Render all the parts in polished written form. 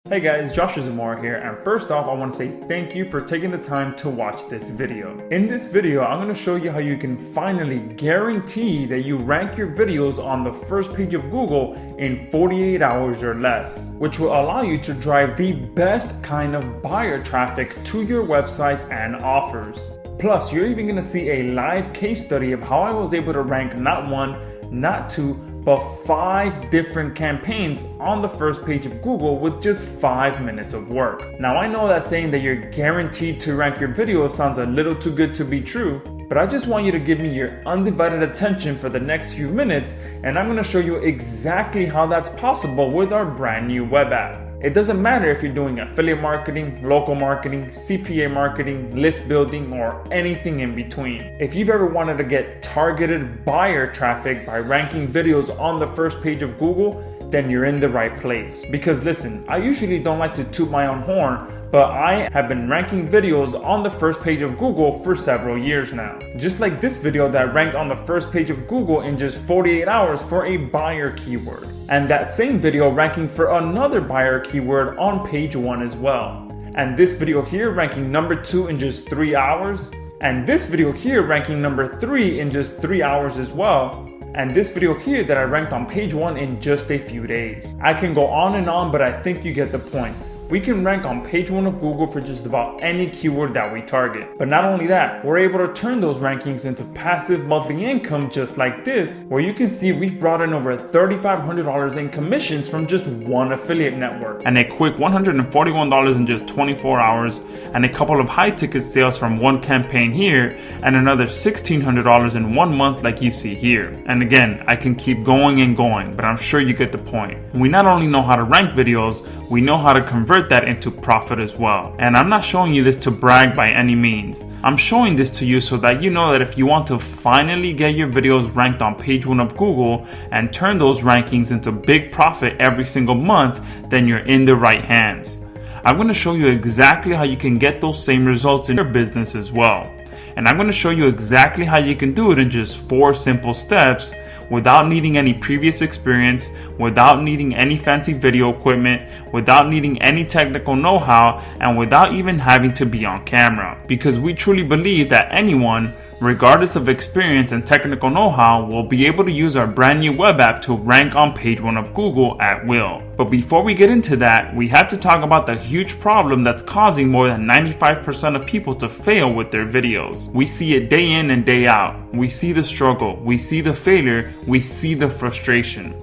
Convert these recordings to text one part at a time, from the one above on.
Hey guys, Joshua Zamora here, and first off I want to say thank you for taking the time to watch this video. In this video, I'm going to show you how you can finally guarantee that you rank your videos on the first page of Google in 48 hours or less, which will allow you to drive the best kind of buyer traffic to your websites and offers. Plus, you're even going to see a live case study of how I was able to rank not one, not two, but 5 different campaigns on the first page of Google with just 5 minutes of work. Now, I know that saying that you're guaranteed to rank your video sounds a little too good to be true, but I just want you to give me your undivided attention for the next few minutes, and I'm going to show you exactly how that's possible with our brand new web app. It doesn't matter if you're doing affiliate marketing, local marketing, CPA marketing, list building, or anything in between. If you've ever wanted to get targeted buyer traffic by ranking videos on the first page of Google, then you're in the right place. Because listen, I usually don't like to toot my own horn, but I have been ranking videos on the first page of Google for several years now. Just like this video that ranked on the first page of Google in just 48 hours for a buyer keyword. And that same video ranking for another buyer keyword on page 1 as well. And this video here ranking number 2 in just 3 hours. And this video here ranking number 3 in just 3 hours as well. And this video here that I ranked on page 1 in just a few days. I can go on and on, but I think you get the point. We can rank on page 1 of Google for just about any keyword that we target. But not only that, we're able to turn those rankings into passive monthly income just like this, where you can see we've brought in over $3,500 in commissions from just one affiliate network, and a quick $141 in just 24 hours, and a couple of high ticket sales from one campaign here, and another $1,600 in 1 month like you see here. And again, I can keep going and going, but I'm sure you get the point. We not only know how to rank videos, we know how to convert that into profit as well. And I'm not showing you this to brag by any means. I'm showing this to you so that you know that if you want to finally get your videos ranked on page 1 of Google and turn those rankings into big profit every single month, then you're in the right hands. I'm going to show you exactly how you can get those same results in your business as well. And I'm going to show you exactly how you can do it in just 4 simple steps without needing any previous experience, without needing any fancy video equipment, without needing any technical know-how, and without even having to be on camera. Because we truly believe that anyone, regardless of experience and technical know-how, will be able to use our brand new web app to rank on page 1 of Google at will. But before we get into that, we have to talk about the huge problem that's causing more than 95% of people to fail with their videos. We see it day in and day out. We see the struggle, we see the failure, we see the frustration.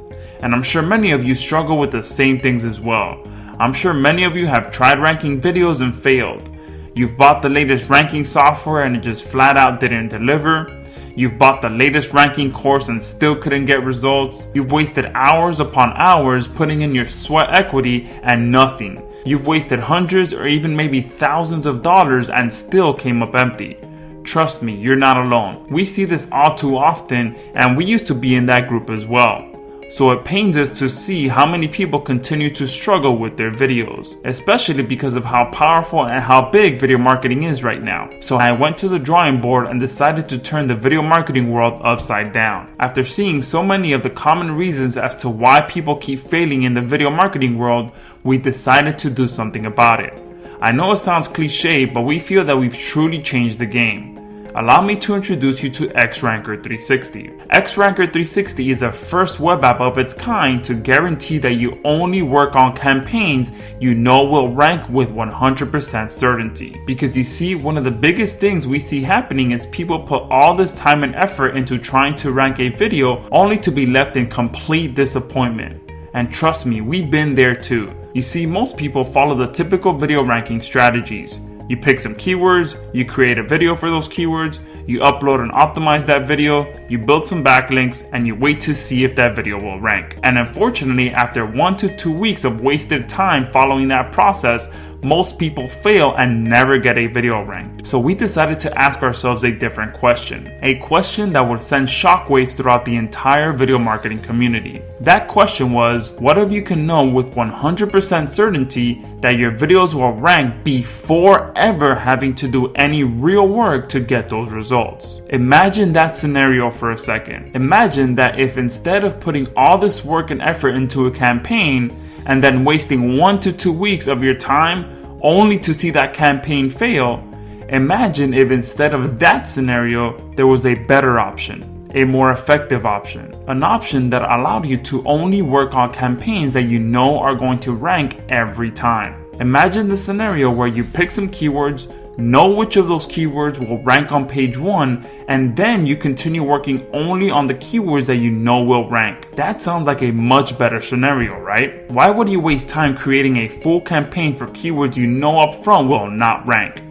And I'm sure many of you struggle with the same things as well. I'm sure many of you have tried ranking videos and failed. You've bought the latest ranking software and it just flat out didn't deliver. You've bought the latest ranking course and still couldn't get results. You've wasted hours upon hours putting in your sweat equity and nothing. You've wasted hundreds or even maybe thousands of dollars and still came up empty. Trust me, you're not alone. We see this all too often, and we used to be in that group as well. So it pains us to see how many people continue to struggle with their videos, especially because of how powerful and how big video marketing is right now. So I went to the drawing board and decided to turn the video marketing world upside down. After seeing so many of the common reasons as to why people keep failing in the video marketing world, we decided to do something about it. I know it sounds cliche, but we feel that we've truly changed the game. Allow me to introduce you to XRanker 360. XRanker 360 is the first web app of its kind to guarantee that you only work on campaigns you know will rank with 100% certainty. Because you see, one of the biggest things we see happening is people put all this time and effort into trying to rank a video only to be left in complete disappointment. And trust me, we've been there too. You see, most people follow the typical video ranking strategies. You pick some keywords, you create a video for those keywords, you upload and optimize that video, you build some backlinks, and you wait to see if that video will rank. And unfortunately, after 1 to 2 weeks of wasted time following that process, most people fail and never get a video ranked. So we decided to ask ourselves a different question. A question that would send shockwaves throughout the entire video marketing community. That question was, what if you can know with 100% certainty that your videos will rank before ever having to do any real work to get those results? Imagine that scenario for a second. Imagine that if instead of putting all this work and effort into a campaign, and then wasting 1 to 2 weeks of your time only to see that campaign fail, imagine if instead of that scenario, there was a better option, a more effective option, an option that allowed you to only work on campaigns that you know are going to rank every time. Imagine the scenario where you pick some keywords, know which of those keywords will rank on page 1, and then you continue working only on the keywords that you know will rank. That sounds like a much better scenario, right? Why would you waste time creating a full campaign for keywords you know upfront will not rank?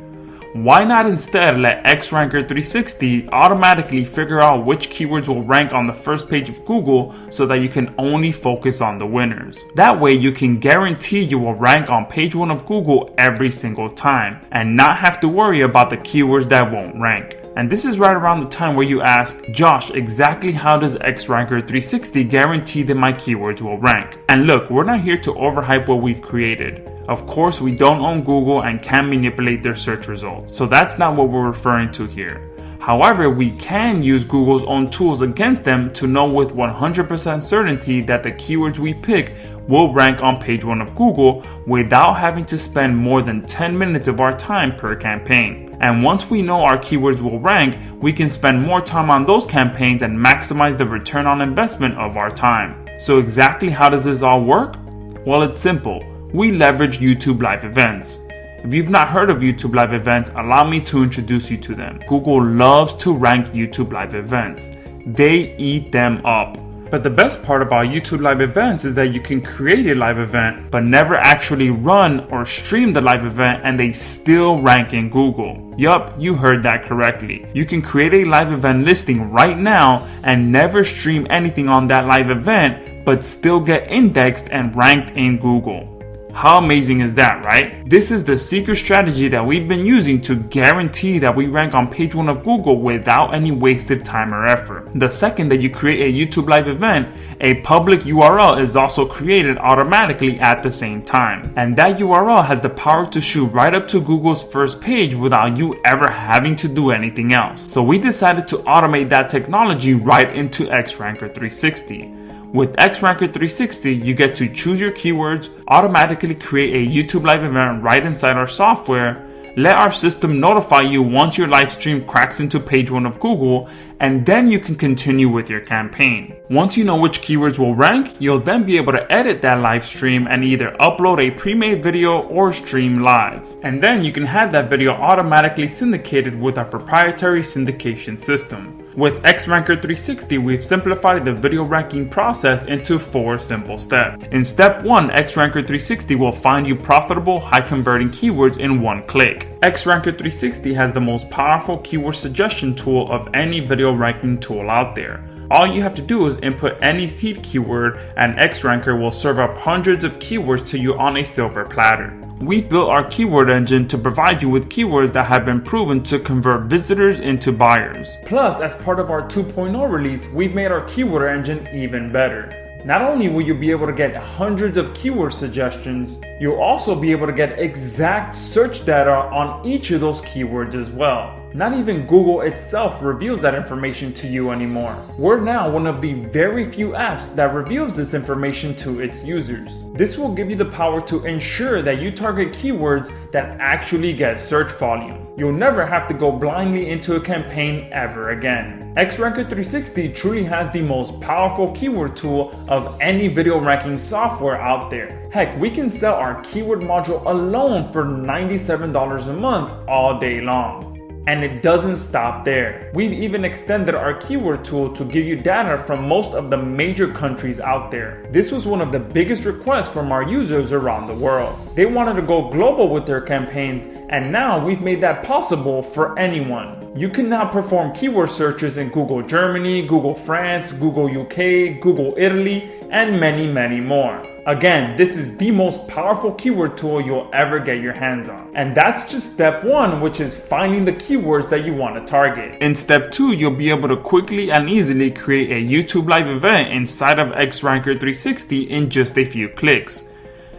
Why not instead let XRanker 360 automatically figure out which keywords will rank on the first page of Google so that you can only focus on the winners? That way you can guarantee you will rank on page 1 of Google every single time and not have to worry about the keywords that won't rank. And this is right around the time where you ask, Josh, exactly how does XRanker 360 guarantee that my keywords will rank? And look, we're not here to overhype what we've created. Of course, we don't own Google and can't manipulate their search results, so that's not what we're referring to here. However, we can use Google's own tools against them to know with 100% certainty that the keywords we pick will rank on page 1 of Google without having to spend more than 10 minutes of our time per campaign. And once we know our keywords will rank, we can spend more time on those campaigns and maximize the return on investment of our time. So exactly how does this all work? Well, it's simple. We leverage YouTube live events. If you've not heard of YouTube live events, allow me to introduce you to them. Google loves to rank YouTube live events. They eat them up. But the best part about YouTube live events is that you can create a live event, but never actually run or stream the live event, and they still rank in Google. Yup, you heard that correctly. You can create a live event listing right now and never stream anything on that live event, but still get indexed and ranked in Google. How amazing is that, right? This is the secret strategy that we've been using to guarantee that we rank on page 1 of Google without any wasted time or effort. The second that you create a YouTube live event, a public URL is also created automatically at the same time. And that URL has the power to shoot right up to Google's first page without you ever having to do anything else. So we decided to automate that technology right into XRanker 360. With XRanker 360, you get to choose your keywords, automatically create a YouTube live event right inside our software, let our system notify you once your live stream cracks into page 1 of Google, and then you can continue with your campaign. Once you know which keywords will rank, you'll then be able to edit that live stream and either upload a pre-made video or stream live. And then you can have that video automatically syndicated with our proprietary syndication system. With XRanker 360, we've simplified the video ranking process into 4 simple steps. In step 1, XRanker 360 will find you profitable, high-converting keywords in 1 click. XRanker 360 has the most powerful keyword suggestion tool of any video ranking tool out there. All you have to do is input any seed keyword and XRanker will serve up hundreds of keywords to you on a silver platter. We've built our keyword engine to provide you with keywords that have been proven to convert visitors into buyers. Plus, as part of our 2.0 release, we've made our keyword engine even better. Not only will you be able to get hundreds of keyword suggestions, you'll also be able to get exact search data on each of those keywords as well. Not even Google itself reveals that information to you anymore. We're now one of the very few apps that reveals this information to its users. This will give you the power to ensure that you target keywords that actually get search volume. You'll never have to go blindly into a campaign ever again. XRanker 360 truly has the most powerful keyword tool of any video ranking software out there. Heck, we can sell our keyword module alone for $97 a month all day long. And it doesn't stop there. We've even extended our keyword tool to give you data from most of the major countries out there. This was one of the biggest requests from our users around the world. They wanted to go global with their campaigns, and now we've made that possible for anyone. You can now perform keyword searches in Google Germany, Google France, Google UK, Google Italy, and many, many more. Again, this is the most powerful keyword tool you'll ever get your hands on. And that's just step 1, which is finding the keywords that you want to target. In step 2, you'll be able to quickly and easily create a YouTube live event inside of XRanker 360 in just a few clicks.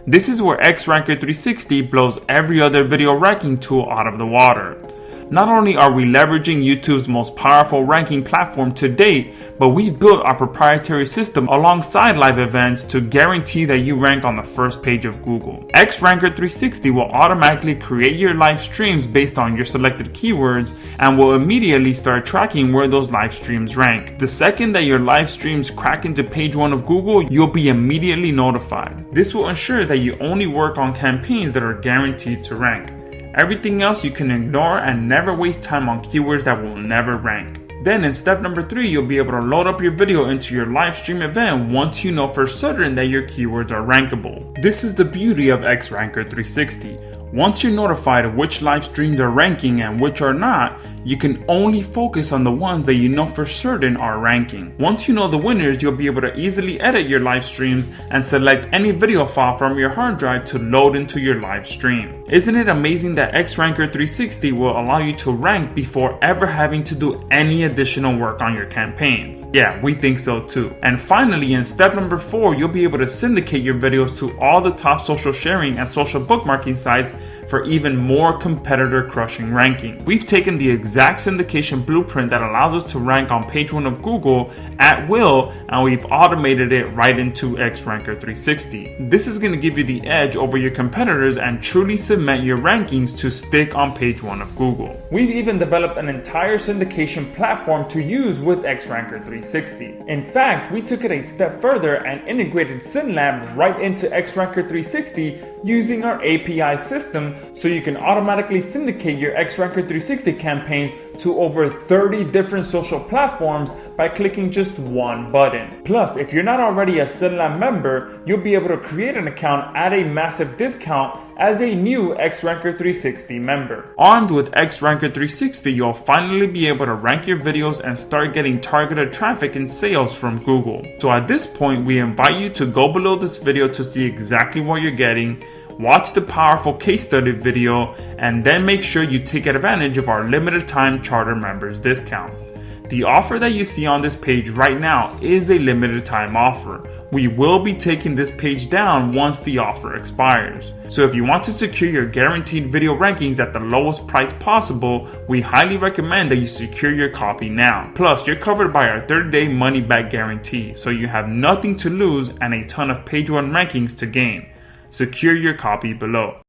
This is where XRanker 360 blows every other video ranking tool out of the water. Not only are we leveraging YouTube's most powerful ranking platform to date, but we've built our proprietary system alongside live events to guarantee that you rank on the first page of Google. XRanker 360 will automatically create your live streams based on your selected keywords and will immediately start tracking where those live streams rank. The second that your live streams crack into page 1 of Google, you'll be immediately notified. This will ensure that you only work on campaigns that are guaranteed to rank. Everything else you can ignore and never waste time on keywords that will never rank. Then in step number 3, you'll be able to load up your video into your live stream event once you know for certain that your keywords are rankable. This is the beauty of XRanker 360. Once you're notified of which live streams are ranking and which are not, you can only focus on the ones that you know for certain are ranking. Once you know the winners, you'll be able to easily edit your live streams and select any video file from your hard drive to load into your live stream. Isn't it amazing that XRanker 360 will allow you to rank before ever having to do any additional work on your campaigns? Yeah, we think so too. And finally, in step number 4, you'll be able to syndicate your videos to all the top social sharing and social bookmarking sites for even more competitor crushing ranking. We've taken the exact syndication blueprint that allows us to rank on page 1 of Google at will, and we've automated it right into XRanker 360. This is going to give you the edge over your competitors and truly cement your rankings to stick on page 1 of Google. We've even developed an entire syndication platform to use with XRanker 360. In fact, we took it a step further and integrated SynLab right into XRanker 360 using our API system, so you can automatically syndicate your XRanker 360 campaigns to over 30 different social platforms by clicking just one button. Plus, if you're not already a SynLab member, you'll be able to create an account at a massive discount as a new XRanker 360 member. Armed with XRanker 360, you'll finally be able to rank your videos and start getting targeted traffic and sales from Google. So at this point, we invite you to go below this video to see exactly what you're getting, watch the powerful case study video, and then make sure you take advantage of our limited time charter members discount. The offer that you see on this page right now is a limited time offer. We will be taking this page down once the offer expires. So if you want to secure your guaranteed video rankings at the lowest price possible, we highly recommend that you secure your copy now. Plus, you're covered by our 30-day money-back guarantee, so you have nothing to lose and a ton of page 1 rankings to gain. Secure your copy below.